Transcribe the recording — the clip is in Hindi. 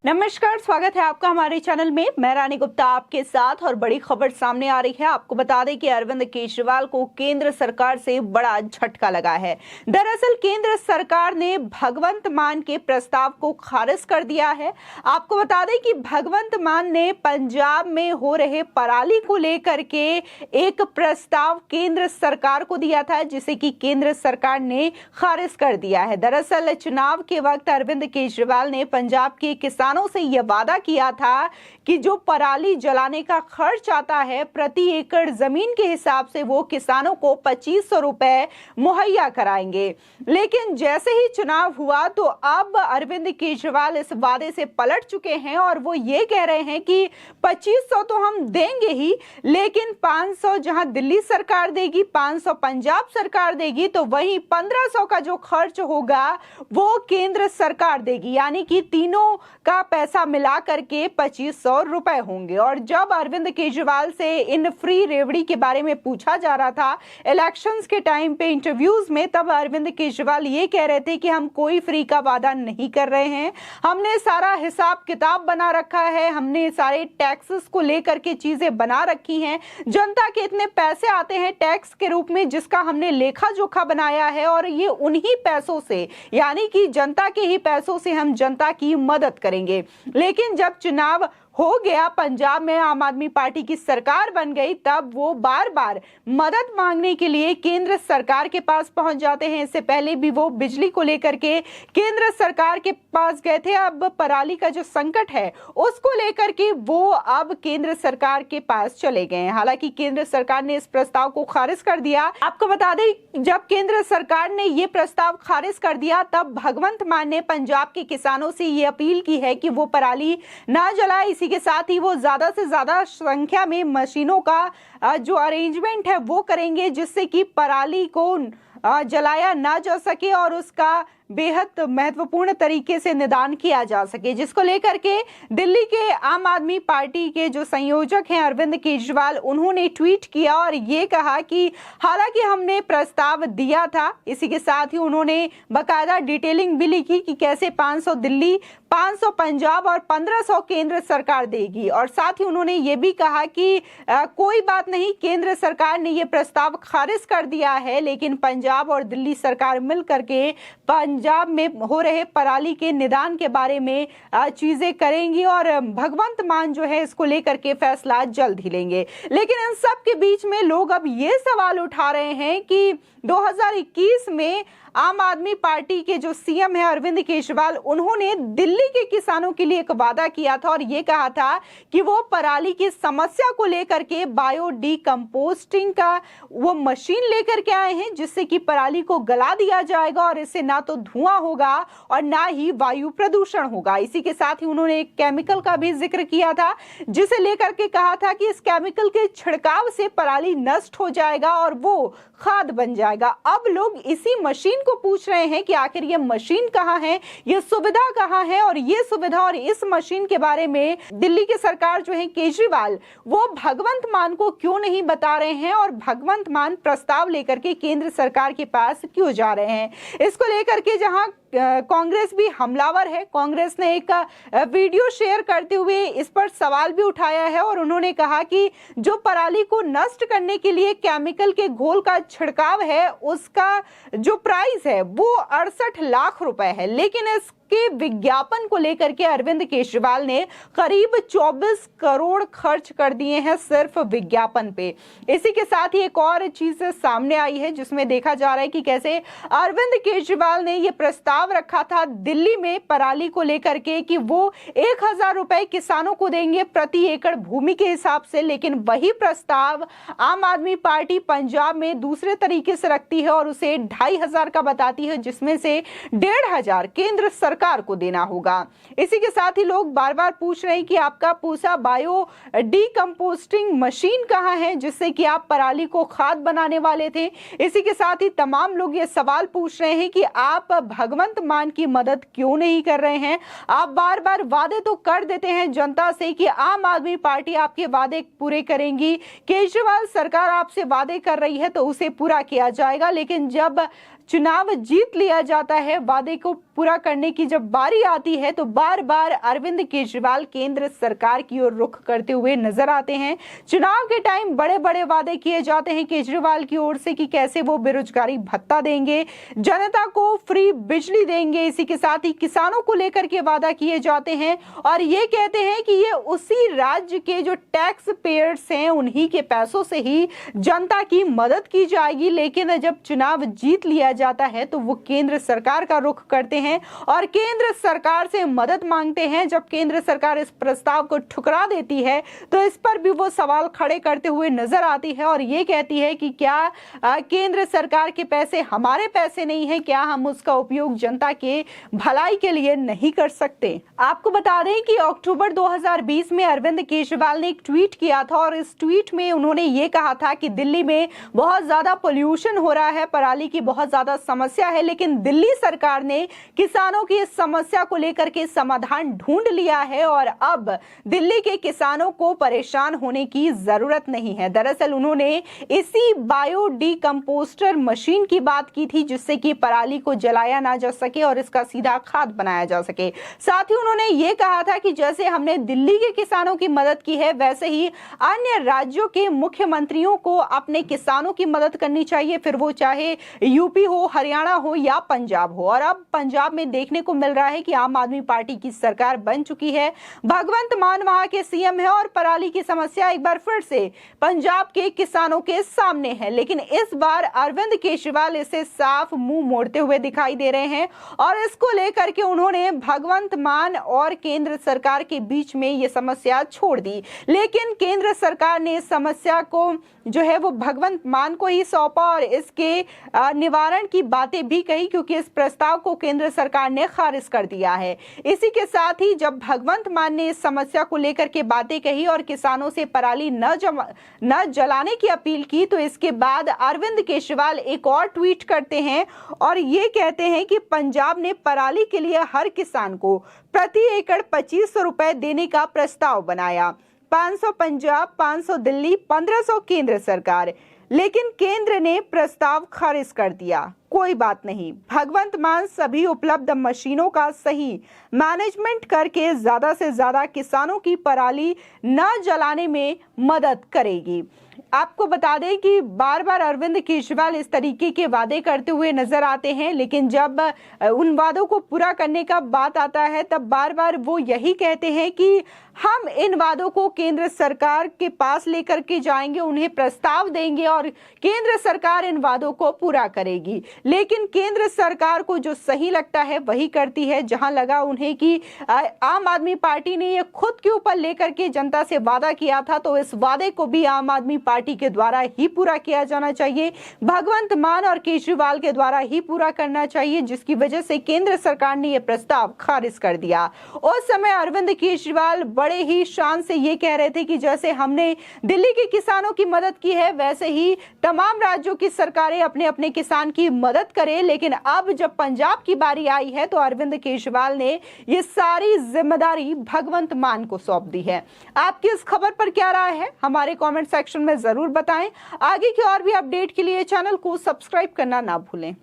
नमस्कार, स्वागत है आपका हमारे चैनल में। मैं रानी गुप्ता आपके साथ और बड़ी खबर सामने आ रही है। आपको बता दें कि अरविंद केजरीवाल को केंद्र सरकार से बड़ा झटका लगा है। दरअसल केंद्र सरकार ने भगवंत मान के प्रस्ताव को खारिज कर दिया है। आपको बता दें कि भगवंत मान ने पंजाब में हो रहे पराली को लेकर के एक प्रस्ताव केंद्र सरकार को दिया था, जिसे कि केंद्र सरकार ने खारिज कर दिया है। दरअसल चुनाव के वक्त अरविंद केजरीवाल ने पंजाब के किसानों से यह वादा किया था कि जो पराली जलाने का खर्च आता है प्रति एकड़ जमीन के हिसाब से वो किसानों को 2500 रुपए मुहैया कराएंगे। लेकिन जैसे ही चुनाव हुआ तो अब अरविंद केजरीवाल इस वादे से पलट चुके हैं और वो ये कह रहे हैं कि 2500 तो हम देंगे ही, लेकिन 500 जहां दिल्ली सरकार देगी, 500 पंजाब सरकार देगी, तो वहीं 1500 का जो खर्च होगा वो केंद्र सरकार देगी। यानी कि तीनों का पैसा मिला करके 2500 रुपए होंगे। और जब अरविंद केजरीवाल से इन फ्री रेवड़ी के बारे में पूछा जा रहा था इलेक्शंस के टाइम पे इंटरव्यूज में, तब अरविंद केजरीवाल ये कह रहे थे कि हम कोई फ्री का वादा नहीं कर रहे हैं, हमने सारा हिसाब किताब बना रखा है, हमने सारे टैक्सेस को लेकर के चीजें बना रखी हैं, जनता के इतने पैसे आते हैं टैक्स के रूप में जिसका हमने लेखा जोखा बनाया है, और ये उन्हीं पैसों से यानी कि जनता के ही पैसों से हम जनता की मदद करेंगे। लेकिन जब चुनाव हो गया, पंजाब में आम आदमी पार्टी की सरकार बन गई, तब वो बार बार मदद मांगने के लिए केंद्र सरकार के पास पहुंच जाते हैं। इससे पहले भी वो बिजली को लेकर के केंद्र सरकार के पास गए थे। अब पराली का जो संकट है उसको लेकर के वो अब केंद्र सरकार के पास चले गए हैं। हालांकि केंद्र सरकार ने इस प्रस्ताव को खारिज कर दिया। आपको बता दें, जब केंद्र सरकार ने ये प्रस्ताव खारिज कर दिया तब भगवंत मान ने पंजाब के किसानों से ये अपील की है कि वो पराली ना जलाए। इसी के साथ ही वो ज्यादा से ज्यादा संख्या में मशीनों का जो अरेंजमेंट है वो करेंगे, जिससे कि पराली को जलाया ना जा सके और उसका बेहद महत्वपूर्ण तरीके से निदान किया जा सके, जिसको लेकर के दिल्ली के आम आदमी पार्टी के जो संयोजक हैं अरविंद केजरीवाल, उन्होंने ट्वीट किया और ये कहा कि हालांकि हमने प्रस्ताव दिया था। इसी के साथ ही उन्होंने बकायदा डिटेलिंग भी लिखी कि कैसे 500 दिल्ली, 500 पंजाब और 1500 केंद्र सरकार देगी। और साथ ही उन्होंने ये भी कहा कि कोई बात नहीं, केंद्र सरकार ने ये प्रस्ताव खारिज कर दिया है, लेकिन पंजाब और दिल्ली सरकार मिल करके पंजाब में हो रहे पराली के निदान के बारे में चीजें करेंगी और भगवंत मान जो है इसको लेकर के फैसला जल्द ही लेंगे। लेकिन इन सब के बीच में लोग अब ये सवाल उठा रहे हैं कि 2021 में आम आदमी पार्टी के जो सीएम है अरविंद केजरीवाल, उन्होंने दिल्ली के किसानों के लिए एक वादा किया था और ये कहा था कि वो पराली की समस्या को लेकर के बायो डीकंपोस्टिंग का वो मशीन लेकर के आए हैं, जिससे कि पराली को गला दिया जाएगा और इससे ना तो धुआं होगा और ना ही वायु प्रदूषण होगा। इसी के साथ ही उन्होंने एक केमिकल का भी जिक्र किया था, जिसे लेकर के कहा था कि इस केमिकल के छिड़काव से पराली नष्ट हो जाएगा और वो खाद बन जाएगा। अब लोग इसी मशीन को पूछ रहे हैं कि आखिर ये मशीन कहाँ है, ये सुविधा कहाँ है, और ये सुविधा और इस मशीन के बारे में दिल्ली की सरकार जो है केजरीवाल, वो भगवंत मान को क्यों नहीं बता रहे हैं और भगवंत मान प्रस्ताव लेकर के केंद्र सरकार के पास क्यों जा रहे हैं। इसको लेकर के जहां कांग्रेस भी हमलावर है, कांग्रेस ने एक वीडियो शेयर करते हुए इस पर सवाल भी उठाया है और उन्होंने कहा कि जो पराली को नष्ट करने के लिए केमिकल के घोल का छिड़काव है उसका जो प्राइस है वो 68 लाख रुपए है, लेकिन इस के विज्ञापन को लेकर के अरविंद केजरीवाल ने करीब 24 करोड़ खर्च कर दिए हैं सिर्फ विज्ञापन पे। इसी के साथ ही एक और चीज सामने आई है जिसमें देखा जा रहा है कि कैसे अरविंद केजरीवाल ने यह प्रस्ताव रखा था दिल्ली में पराली को लेकर के कि वो 1000 रुपए किसानों को देंगे प्रति एकड़ भूमि के हिसाब से, लेकिन वही प्रस्ताव आम आदमी पार्टी पंजाब में दूसरे तरीके से रखती है और उसे 2500 का बताती है, जिसमें से 1500 केंद्र सरकार को देना होगा। इसी के साथ ही लोग बार बार पूछ रहे हैं कि आपका पूसा बायो डीकंपोस्टिंग मशीन कहाँ है, जिससे कि आप पराली को खाद बनाने वाले थे। इसी के साथ ही तमाम लोग ये सवाल पूछ रहे हैं कि आप भगवंत मान की मदद क्यों नहीं कर रहे हैं। आप बार बार वादे तो कर देते हैं जनता से कि आम आदमी पार्टी आपके वादे पूरे करेंगी, केजरीवाल सरकार आपसे वादे कर रही है तो उसे पूरा किया जाएगा, लेकिन जब चुनाव जीत लिया जाता है वादे को पूरा करने की जब बारी आती है तो बार बार अरविंद केजरीवाल केंद्र सरकार की ओर रुख करते हुए नजर आते हैं। चुनाव के टाइम बड़े बड़े वादे किए जाते हैं केजरीवाल की ओर से कि कैसे वो बेरोजगारी भत्ता देंगे, जनता को फ्री बिजली देंगे, इसी के साथ ही किसानों को लेकर के वादा किए जाते हैं और ये कहते हैं कि ये उसी राज्य के जो टैक्स पेयर्स हैं उन्हीं के पैसों से ही जनता की मदद की जाएगी। लेकिन जब चुनाव जीत लिया जाता है तो वो केंद्र सरकार का रुख करते हैं और केंद्र सरकार से मदद मांगते हैं। जब केंद्र सरकार इस प्रस्ताव को ठुकरा देती है तो इस पर भी वो सवाल खड़े करते हुए नजर आती है और ये कहती है कि क्या केंद्र सरकार के पैसे हमारे पैसे नहीं है, क्या हम उसका उपयोग जनता के भलाई के लिए नहीं कर सकते। आपको बता दें कि अक्टूबर 2020 में अरविंद केजरीवाल ने एक ट्वीट किया था और इस ट्वीट में उन्होंने ये कहा था कि दिल्ली में बहुत ज्यादा पोल्यूशन हो रहा है, पराली की बहुत ज्यादा समस्या है, लेकिन दिल्ली सरकार ने किसानों की इस समस्या को लेकर के समाधान ढूंढ लिया है और अब दिल्ली के किसानों को परेशान होने की जरूरत नहीं है। दरअसल उन्होंने इसी बायो डिकम्पोस्टर मशीन की बात की थी जिससे कि पराली को जलाया ना जा सके और इसका सीधा खाद बनाया जा सके। साथ ही उन्होंने ये कहा था कि जैसे हमने दिल्ली के किसानों की मदद की है वैसे ही अन्य राज्यों के मुख्यमंत्रियों को अपने किसानों की मदद करनी चाहिए, फिर वो चाहे यूपी हो, हरियाणा हो या पंजाब हो। और अब पंजाब में देखने को मिल रहा है कि आम आदमी पार्टी की सरकार बन चुकी है, भगवंत मान वहां के सीएम है और पराली की समस्या एक बार फिर से पंजाब के किसानों के सामने है। लेकिन इस बार अरविंद केजरीवाल इसे साफ मुंह मोड़ते हुए दिखाई दे रहे हैं और इसको लेकर के उन्होंने भगवंत मान और केंद्र सरकार के बीच में ये समस्या छोड़ दी। लेकिन केंद्र सरकार ने इस समस्या को जो है वो भगवंत मान को ही सौंपा और इसके निवारण की बातें भी कही, क्योंकि इस प्रस्ताव को केंद्र सरकार ने खारिज कर दिया है। इसी के साथ ही जब भगवंत मान ने इस समस्या को लेकर के बातें कही और किसानों से पराली न जलाने की अपील की तो इसके बाद अरविंद केजरीवाल एक और ट्वीट करते हैं और ये कहते हैं कि पंजाब ने पराली के लिए हर किसान को प्रति एकड़ 2500 रुपए देने का प्रस्ताव बनाया। 500 पंजाब, 500 दिल्ली, 1500 केंद्र सरकार, लेकिन केंद्र ने प्रस्ताव खारिज कर दिया। कोई बात नहीं, भगवंत मान सभी उपलब्ध मशीनों का सही मैनेजमेंट करके ज्यादा से ज्यादा किसानों की पराली न जलाने में मदद करेगी। आपको बता दें कि बार बार अरविंद केजरीवाल इस तरीके के वादे करते हुए नजर आते हैं, लेकिन जब उन वादों को पूरा करने का बात आता है तब बार बार वो यही कहते हैं कि हम इन वादों को केंद्र सरकार के पास लेकर के जाएंगे, उन्हें प्रस्ताव देंगे और केंद्र सरकार इन वादों को पूरा करेगी। लेकिन केंद्र सरकार को जो सही लगता है वही करती है। जहां लगा उन्हें कि आम आदमी पार्टी ने ये खुद के ऊपर लेकर के जनता से वादा किया था तो इस वादे को भी आम आदमी पार्टी के द्वारा ही पूरा किया जाना चाहिए, भगवंत मान और केजरीवाल के द्वारा ही पूरा करना चाहिए, जिसकी वजह से केंद्र सरकार ने यह प्रस्ताव खारिज कर दिया। उस समय अरविंद केजरीवाल बड़े ही शान से ये कह रहे थे कि जैसे हमने दिल्ली के किसानों की मदद की है वैसे ही तमाम राज्यों की सरकारें अपने अपने किसान की मदद करें। लेकिन अब जब पंजाब की बारी आई है तो अरविंद केजरीवाल ने ये सारी जिम्मेदारी भगवंत मान को सौंप दी है। आपकी इस खबर पर क्या राय है हमारे कमेंट सेक्शन में जरूर बताएं। आगे की और भी अपडेट के लिए चैनल को सब्सक्राइब करना ना भूलें।